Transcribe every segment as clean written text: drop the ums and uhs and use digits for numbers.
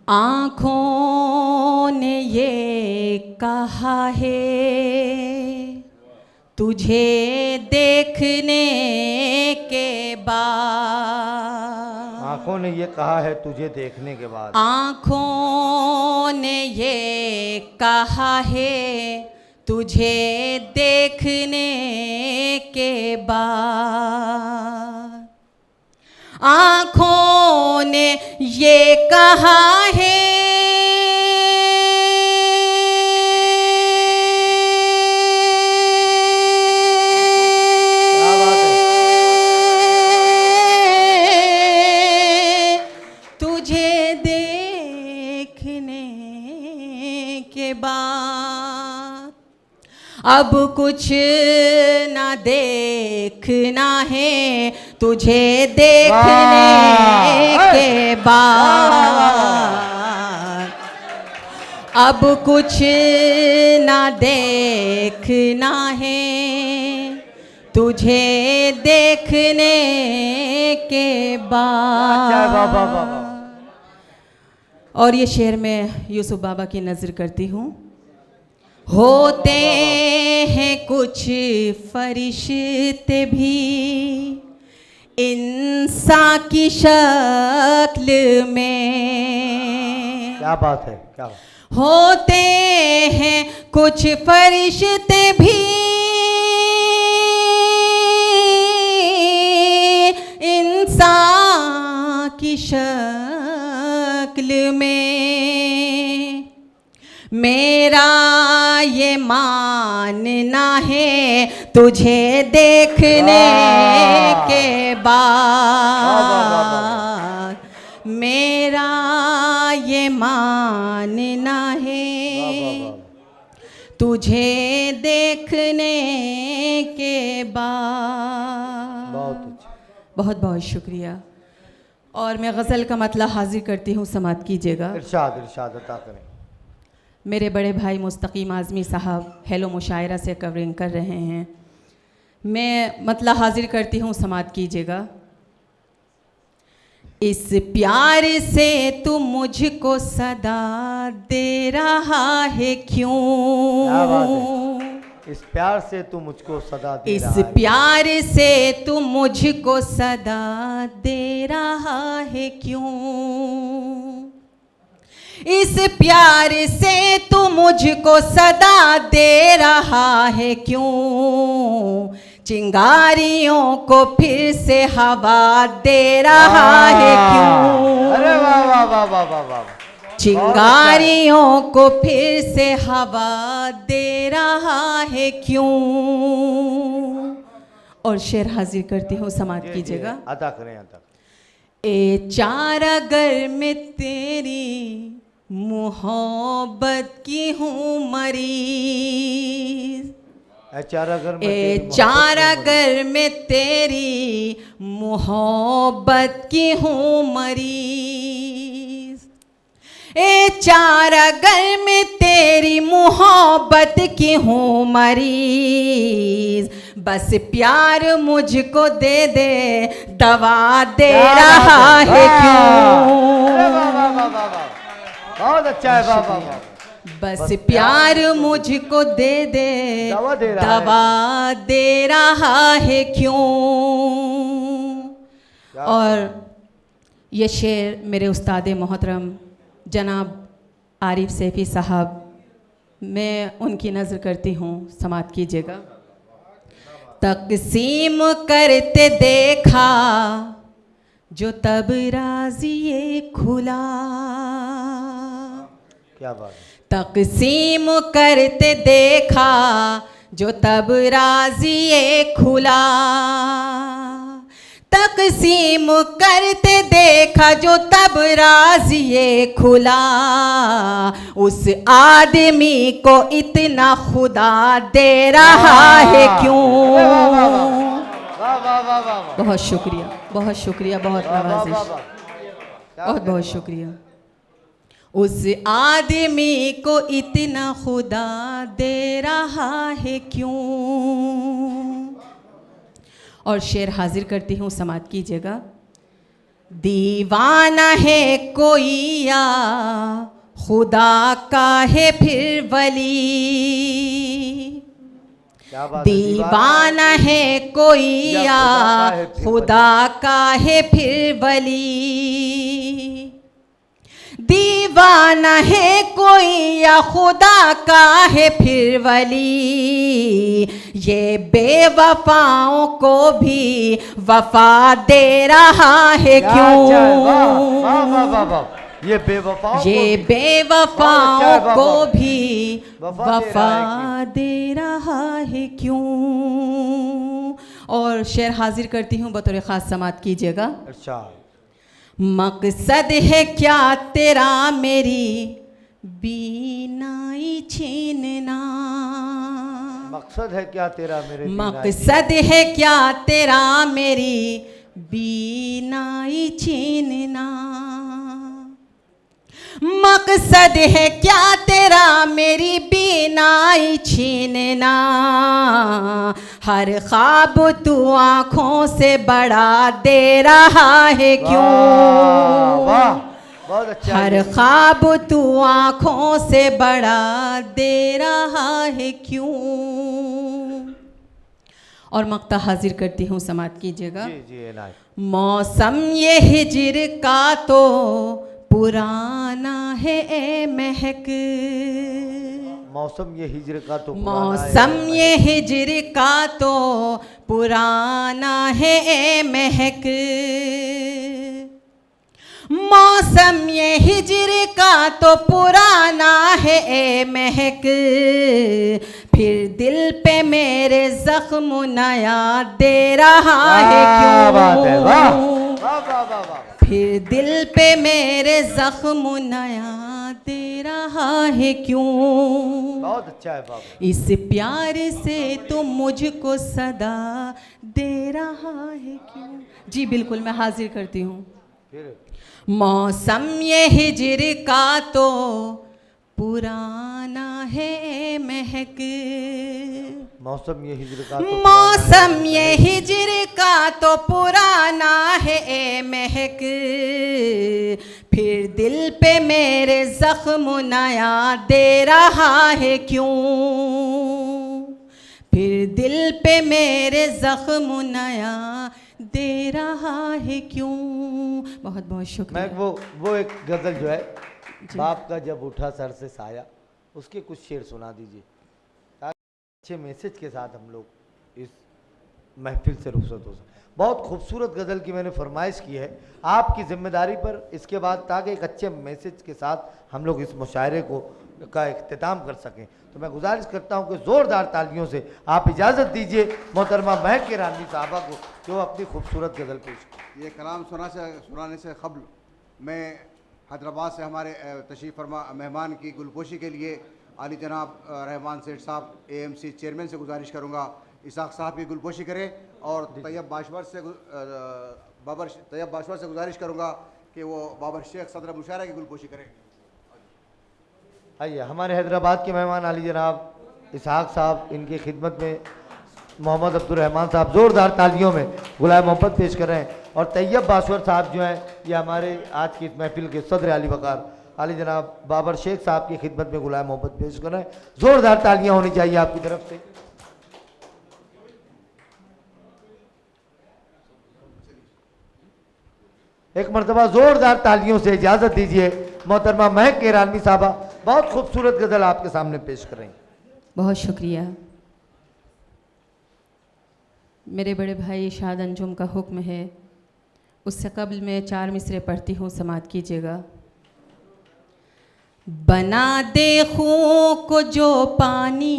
आँखों ने ये कहा है तुझे देखने के बाद। आंखों ने ये कहा है तुझे देखने के बाद। आँखों ने ये कहा है तुझे देखने के बाद। आँखों ने ये कहा है तुझे देखने के बाद अब कुछ ना देखना है तुझे देखने के बाद। अब कुछ ना देखना है तुझे देखने के बाद। और ये शेर मैं यूसुफ बाबा की नज़र करती हूँ। होते हैं कुछ फरिश्ते भी इंसान की शक्ल में। क्या बात है, क्या बात। होते हैं कुछ फरिश्ते भी इंसान की शक्ल में। मेरा ये मानना है तुझे देखने के बाद। मेरा ये मानना है तुझे देखने के बाद। बहुत अच्छा, बहुत बहुत शुक्रिया। और मैं गज़ल का मतला हाजिर करती हूँ, समात कीजिएगा। इरशाद इरशाद अता करें। मेरे बड़े भाई मुस्तकीम आज़मी साहब हेलो मुशायरा से कवरिंग कर रहे हैं। मैं मतला हाजिर करती हूँ, समात कीजिएगा। इस प्यार से तू मुझको सदा दे रहा है क्यों? क्या बात है। इस प्यार से तू मुझको सदा दे रहा है। इस प्यार से तू मुझको सदा दे रहा है क्यों? इस प्यार से तू मुझको सदा दे रहा है क्यों? चिंगारियों को फिर से हवा दे रहा है क्यों? अरे वाह वाह वाह वाह वाह वाह। चिंगारियों को फिर से हवा दे रहा है क्यों? और शेर हाजिर करती हूँ, समात कीजिएगा। अदा करें, अदा। ए चारा घर में तेरी मोहब्बत की हूँ मरीज। ए चारा घर में तेरी मोहब्बत की हूँ मरीज। ए चारा घर में तेरी मोहब्बत की हूँ मरीज। बस प्यार मुझको दे दे, दवा दे रहा है क्यों? बहुत अच्छा है, वाह वाह वाह। बस प्यार मुझको दे दे, दवा दे रहा है क्यों? और ये शेर मेरे उस्ताद मोहतरम जनाब आरिफ सैफी साहब, मैं उनकी नज़र करती हूँ, समात कीजिएगा। तक़सीम करते देखा जो तब राज़िए खुला। क्या बात है। तक़सीम करते देखा जो तब राज़िए खुला। तक़सीम करते देखा जो तब राज़िए खुला। उस आदमी को इतना खुदा दे रहा है क्यों? बहुत शुक्रिया, बहुत शुक्रिया, बहुत नवाजिश, बहुत बहुत शुक्रिया। उस आदमी को इतना खुदा दे रहा है क्यों? और शेर हाजिर करती हूँ, समात कीजिएगा। दीवाना है कोई या खुदा का है फिर वली, क्या बात है, दीवाना है कोई या खुदा का है फिर वली, दीवाना है कोई या खुदा का है फिर वली, ये बेवफाओं को भी वफा दे रहा है क्या क्यों, अच्छा है, वाह, वाह, वाह, वाह, वाह। ये बेवफाओं ये को बेवफाओं को भी वफा वफा दे रहा है क्यों। और शेर हाजिर करती हूँ, बतौर ख़ास समात कीजिएगा। अच्छा, मकसद है क्या तेरा मेरी बीनाई छीनना, मकसद है क्या तेरा मेरे बीनाई, मकसद है क्या तेरा मेरी बीनाई छीनना, मकसद है क्या तेरा मेरी बीनाई छीनना, हर ख्वाब तू आँखों से बड़ा दे रहा है क्यों, वाह, बहुत अच्छा, हर ख्वाब तू आँखों से बड़ा दे रहा है क्यों। और मक्ता हाजिर करती हूँ, समात कीजिएगा। जी जी इनायत। मौसम ये हिजर का तो पुराना है ए महक, मौसम ये हिजर का तो मौसम ये हिजर का तो पुराना है ए महक, मौसम ये हिजर का तो पुराना है ए महक, फिर दिल पे मेरे जख्म नया दे रहा है क्यों, बात है, वाह, वाह, वाह, वाह, वाह। फिर दिल पे मेरे जख्म नया दे रहा है क्यों, बहुत अच्छा है बाबा। इस प्यार से तुम मुझको सदा दे रहा है क्यों। जी बिल्कुल, मैं हाजिर करती हूँ। फिर मौसम ये हिजर का तो पुराना है महक, मौसम ये हिजर का तो मौसम ये हिजर का तो पुराना है ए महक, फिर दिल पे मेरे जख्म नया दे रहा है क्यों, फिर दिल पे मेरे जख्म नया दे रहा है क्यों। बहुत बहुत शुक्रिया। मैं वो एक गजल जो है, बाप का जब उठा सर से साया, उसके कुछ शेर सुना दीजिए ताकि अच्छे मैसेज के साथ हम लोग इस महफिल से रुखसत हो सके। बहुत खूबसूरत गज़ल की मैंने फरमाइश की है आपकी ज़िम्मेदारी पर, इसके बाद ताकि एक अच्छे मैसेज के साथ हम लोग इस मुशायरे को का इख्तिताम कर सकें। तो मैं गुजारिश करता हूं कि ज़ोरदार तालियों से आप इजाज़त दीजिए मोहतरमा महक ईरानी साहबा को, जो अपनी खूबसूरत गज़ल पेश करें। ये कलाम सुनाने से क़ब्ल मैं हैदराबाद से हमारे तशरीफ़ फरमा मेहमान की गुलपोशी के लिए आली जनाब रहमान सेठ साहब AMC चेयरमैन से गुजारिश करूँगा इसाक साहब की गुलपोशी करें, और तैयब बाशवर से गुजारिश करूँगा कि वो बाबर शेख सदर मुशायरा की गुलपोशी करें। आइए हमारे हैदराबाद के मेहमान आली जनाब इसहाक साहब, इनकी खिदमत में मोहम्मद अब्दुल रहमान साहब ज़ोरदार तालियों में गुलाब मोहब्बत पेश कर रहे हैं। और तैयब बाशवर साहब जो हैं ये हमारे आज की इस महफिल के सदर आली वकार आली जनाब बाबर शेख साहब की खिदमत में गुलाब मोहब्बत पेश कर रहे हैं। ज़ोरदार तालियां होनी चाहिए आपकी तरफ से। एक मरतबा ज़ोरदार तालियों से इजाज़त दीजिए मोहतरमा महक ईरानी साहबा, बहुत खूबसूरत गज़ल आपके सामने पेश कर रही हैं। बहुत शुक्रिया। मेरे बड़े भाई शाद अंजुम का हुक्म है, उससे कबल मैं 4 मिसरे पढ़ती हूँ, समात कीजिएगा। बना दे खूं को जो पानी,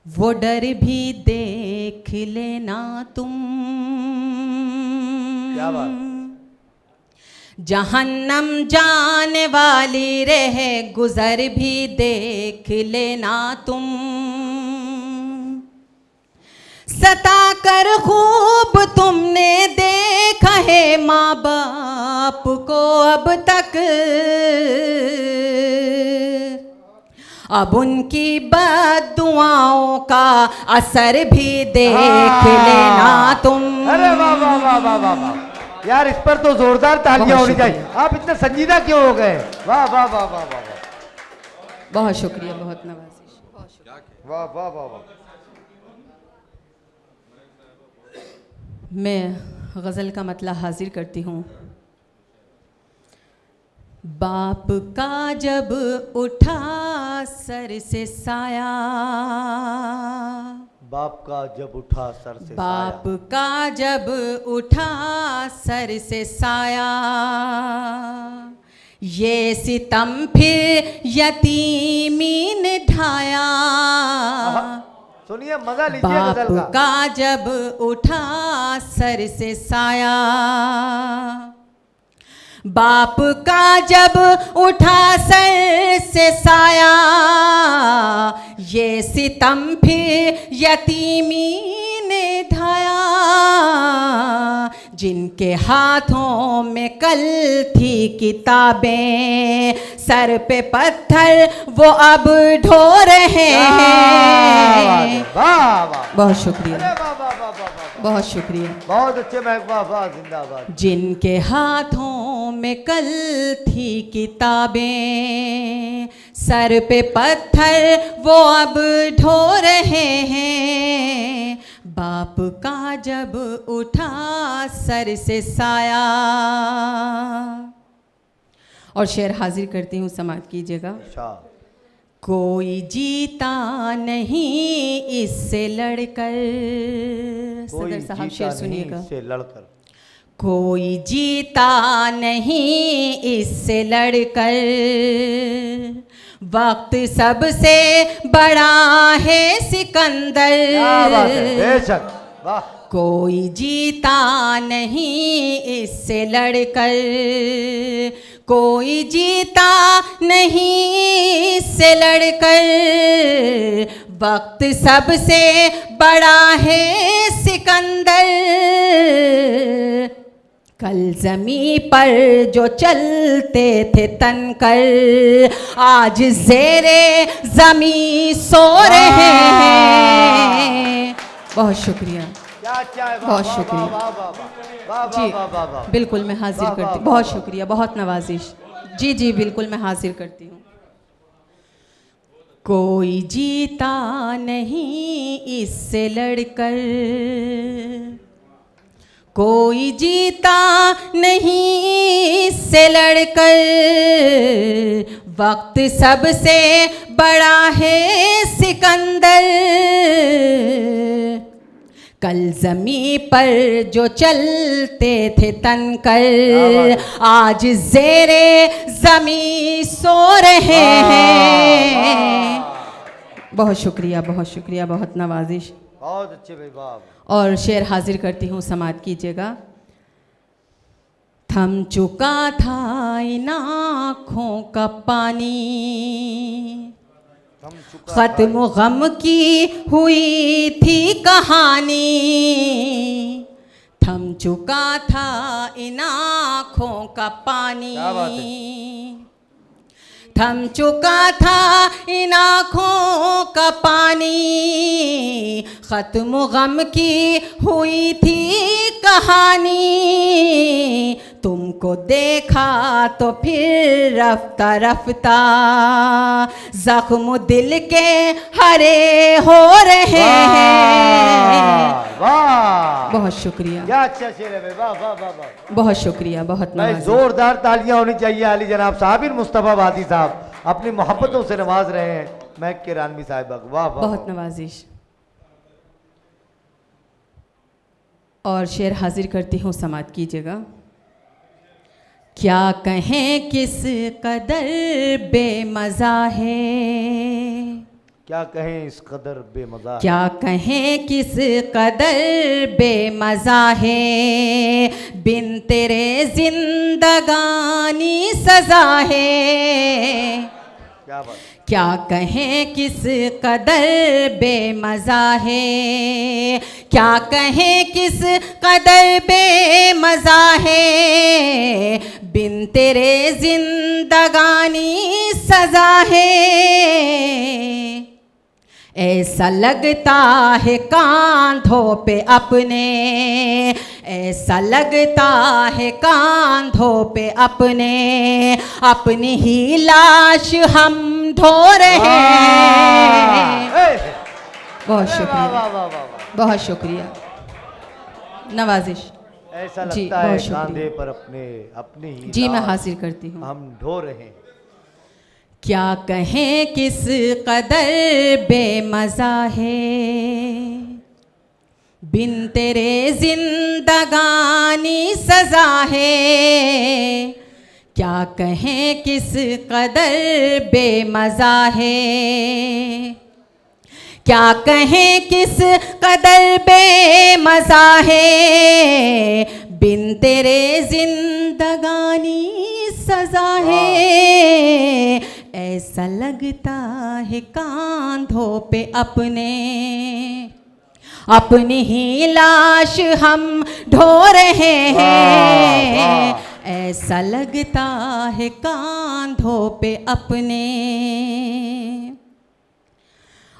वो डर भी देख लेना तुम, क्या बात। जहन्नम जाने वाली रहे गुजर भी देख लेना तुम, सता कर खूब तुमने देखा है माँ बाप को अब तक, अब उनकी बद्दुआओं का असर भी देख लेना तुम। अरे वाह वाह वाह वाह वाह वाह यार, इस पर तो जोरदार तालियां बहुत होनी चाहिए। शुक्रिया। आप इतने संजीदा क्यों हो गए? वाह वाह वाह वाह वाह बहुत शुक्रिया, बहुत नवाजिश। वाह वाह वाह वाह। मैं गज़ल का मतला हाजिर करती हूँ। बाप का जब उठा सर से साया, बाप का जब उठा सर से बाप साया, का जब उठा सर से साया, ये सितम फिर यतीमी ने ढाया। सुनिए, मजा लीजिए बाप गजल का। का जब उठा सर से साया, बाप का जब उठा सर से साया, ये सितम फिर यतीमी ने ढाया। जिनके हाथों में कल थी किताबें, सर पे पत्थर वो अब ढो रहे हैं। वाह वाह, बहुत शुक्रिया, अरे वाह वाह वाह वाह वाह, बहुत शुक्रिया। बहुत अच्छे महक, वाह वाह, जिंदाबाद। जिनके हाथों में कल थी किताबें, सर पे पत्थर वो अब ढो रहे हैं। बाप का जब उठा सर से साया। और शेर हाजिर करती हूँ, समाप्त कीजिएगा। अच्छा, कोई जीता नहीं इससे लड़कर। कोई सदर साहब जीता शेर नहीं सुनिएगा। इससे लड़कर, कोई जीता नहीं इससे लड़कर, वक्त सबसे बड़ा है सिकंदर। क्या बात है, बेशक, वाह। कोई जीता नहीं इससे लड़कर, कोई जीता नहीं इससे लड़कर, वक्त सबसे बड़ा है सिकंदर। कल ज़मी पर जो चलते थे तनकर, आज ज़ेरे ज़मी सो रहे हैं। बहुत शुक्रिया, क्या क्या है, वाह, बहुत वाह, शुक्रिया। वाह वाह वाह वाह, वाह जी वाह वाह वाह। बिल्कुल मैं हाजिर वाह, वाह, करती, वाह, बहुत वाह। शुक्रिया, बहुत नवाजिश। जी जी बिल्कुल मैं हाजिर करती हूँ। कोई जीता नहीं इससे लड़कर, कोई जीता नहीं इससे लड़कर, वक्त सबसे बड़ा है सिकंदर। कल ज़मी पर जो चलते थे तनकर, आज ज़ेरे ज़मी सो रहे हैं। बहुत शुक्रिया, बहुत शुक्रिया, बहुत नवाजिश। बहुत अच्छे भाई, वाह। और शेर हाजिर करती हूँ, समाप्त कीजिएगा। थम चुका था इन आँखों का पानी, खत्म गम की हुई थी कहानी। थम चुका था इन आँखों का पानी, क्या बात है। थम चुका था इन आँखों का पानी, खत्म गम की हुई थी कहानी। तुमको देखा तो फिर रफ्ता रफ्ता जख्म दिल के हरे हो रहे हैं। वाह, बहुत शुक्रिया, क्या अच्छा शेर है भाई, वाह वाह वाह वाह। बहुत शुक्रिया, बहुत भाई नवाज़। जोरदार तालियां होनी चाहिए। अली जनाब साबिर मुस्तफ़ा वादी साहब अपनी मोहब्बतों से नवाज रहे हैं महक के रानवी साहिबा को, वाह वाह। बहुत नवाजिश। और शेर हाजिर करती हूँ, समाप्त कीजिएगा। क्या कहें किस कदर बेमज़ा है, क्या कहें इस कदर बेमज़ा है, क्या कहें किस कदर बेमज़ा है, बिन तेरे जिंदगानी सजा है। क्या बात। क्या कहें किस कदर बेमज़ा है, क्या कहें किस कदर बेमज़ा है, बिन तेरे जिंदगानी सजा है, ऐसा लगता है कांधों पे अपने, ऐसा लगता है कांधों पे अपने, अपनी ही लाश हम ढो रहे हैं। बहुत शुक्रिया, बहुत शुक्रिया, नवाजिश। ऐसा जी, लगता है बहुत शुक्रिया। कांधे पर अपनी ही जी मैं लाश हासिल करती हूँ। हम ढो रहे हैं। क्या कहें किस कदर बेमज़ा है, बिन तेरे जिंदगानी सजा है, क्या कहें किस कदर बेमज़ा है, क्या कहें किस कदर बेमज़ा है, बिन तेरे जिंदगानी सजा है, ऐसा लगता है कांधों पे अपने, अपनी ही लाश हम ढो रहे हैं, ऐसा लगता है कांधों पे अपने।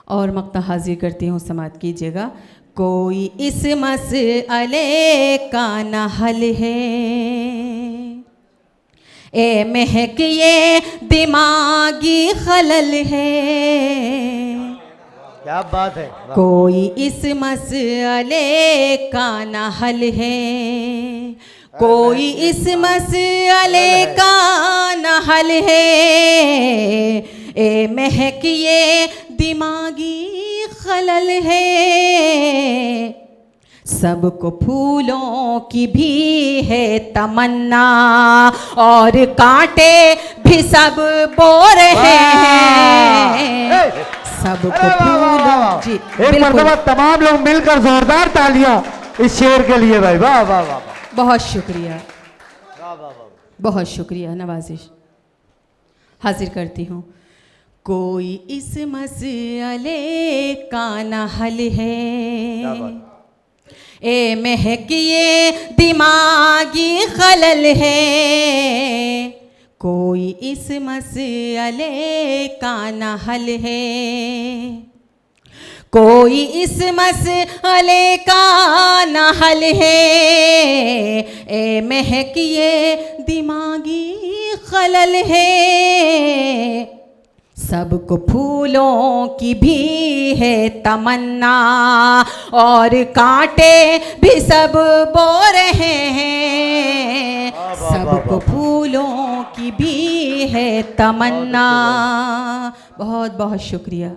और मक्ता हाजिर करती हूँ, समात कीजिएगा। कोई इस मसले का न हल है, ए महक ये दिमागी खलल है, क्या बात है, वाह। कोई इस मसले का न हल है, कोई इस मसले का न हल है, ए महक ये दिमागी खलल है, सबको फूलों की भी है तमन्ना, और कांटे भी सब बो रहे हैं, सबको फूलों। जी एक मरतबा तमाम लोग मिलकर जोरदार तालियां इस शेर के लिए भाई, वाह वाह वाह, बहुत शुक्रिया, वाह वाह वाह। बहुत शुक्रिया, नवाजिश। हाजिर करती हूँ। कोई इस मसले का न हल है, ए महक ये दिमागी खलल है, कोई इस मसले का न हल है, कोई इस मसले का न हल है, ए महक ये दिमागी खलल है, सबको फूलों की भी है तमन्ना, और कांटे भी सब बो रहे हैं, सबको फूलों की भी है तमन्ना। बहुत बहुत शुक्रिया।